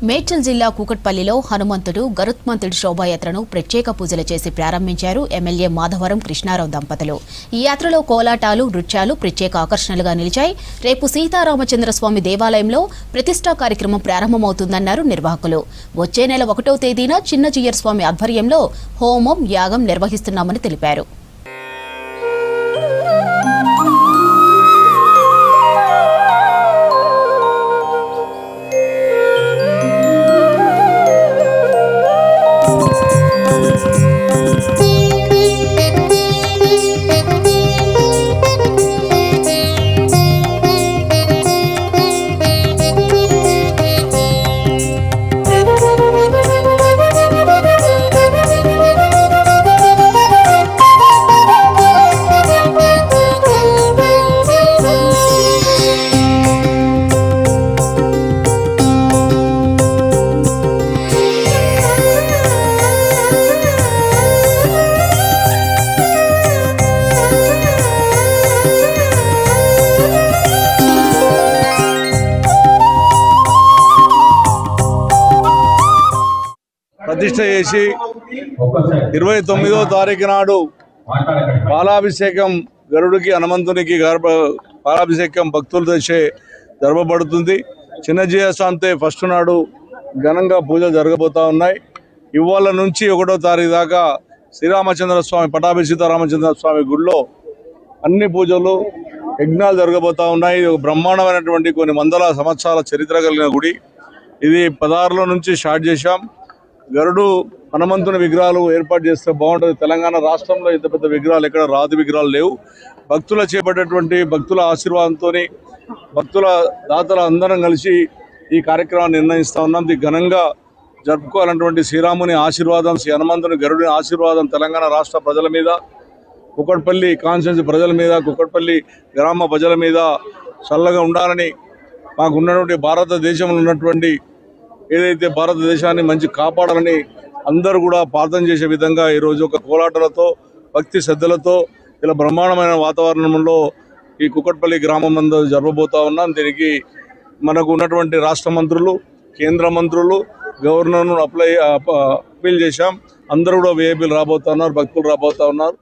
మేడ్చల్ జిల్లా కూకట్పల్లిలో హనుమంతుడు గరుత్మంతుడి శోభాయాత్రను ప్రత్యేక పూజలు చేసి ప్రారంభించారు ఎమ్మెల్యే మాధవరం కృష్ణారావు దంపతులు. ఈ యాత్రలో కోలాటాలు, నృత్యాలు ప్రత్యేక ఆకర్షణలుగా నిలిచాయి. రేపు సీతారామచంద్రస్వామి దేవాలయంలో ప్రతిష్టా కార్యక్రమం ప్రారంభమవుతుందన్నారు నిర్వాహకులు. వచ్చే నెల 1వ తేదీన చిన్నజీయర్ స్వామి ఆధ్వర్యంలో హోమం, యాగం నిర్వహిస్తున్నామని తెలిపారు. ప్రతిష్ఠ చేసి 29వ తారీఖు నాడు పాలాభిషేకం గరుడికి హనుమంతునికి పాలాభిషేకం భక్తులు తెచ్చే జరపబడుతుంది. చిన్నజీయర్ స్వామి ఫస్ట్ నాడు ఘనంగా పూజలు జరగబోతా ఉన్నాయి. ఇవాళ నుంచి 1వ తారీఖు దాకా శ్రీరామచంద్ర స్వామి సీతారామచంద్ర స్వామి గుడిలో అన్ని పూజలు, యజ్ఞాలు జరగబోతా ఉన్నాయి. ఒక బ్రహ్మాండమైనటువంటి కొన్ని వందల సంవత్సరాల చరిత్ర కలిగిన గుడి ఇది. 16లో నుంచి స్టార్ట్ చేశాం. గరుడు హనుమంతుని విగ్రహాలు ఏర్పాటు చేస్తే బాగుంటుంది. తెలంగాణ రాష్ట్రంలో ఇంత పెద్ద విగ్రహాలు ఎక్కడ రాతి విగ్రహాలు లేవు. భక్తుల చేపట్టేటువంటి భక్తుల ఆశీర్వాదంతో భక్తుల దాతల అందరం కలిసి ఈ కార్యక్రమాన్ని నిర్ణయిస్తూ ఉన్నాం. ఇది ఘనంగా జరుపుకోవాలన్నటువంటి శ్రీరాముని ఆశీర్వాదం, శ్రీ హనుమంతుని గరుడి ఆశీర్వాదం తెలంగాణ రాష్ట్ర ప్రజల మీద, కుకట్పల్లి కాన్స్టిట్యున్సీ ప్రజల మీద, కుకట్పల్లి గ్రామ ప్రజల మీద చల్లగా ఉండాలని, మాకు ఉన్నటువంటి భారతదేశంలో ఉన్నటువంటి ఏదైతే భారతదేశాన్ని మంచి కాపాడాలని అందరూ కూడా ప్రార్థన చేసే విధంగా ఈరోజు ఒక కోలాటలతో, భక్తి శ్రద్ధలతో ఇలా బ్రహ్మాండమైన వాతావరణంలో ఈ కుకట్పల్లి గ్రామం నందు జరపబోతా ఉన్నాం. దీనికి మనకు ఉన్నటువంటి రాష్ట్ర మంత్రులు, కేంద్ర మంత్రులు, గవర్నర్ను అప్పీల్ చేశాం. అందరూ కూడా విఐపీలు రాబోతున్నారు, భక్తులు రాబోతా ఉన్నారు.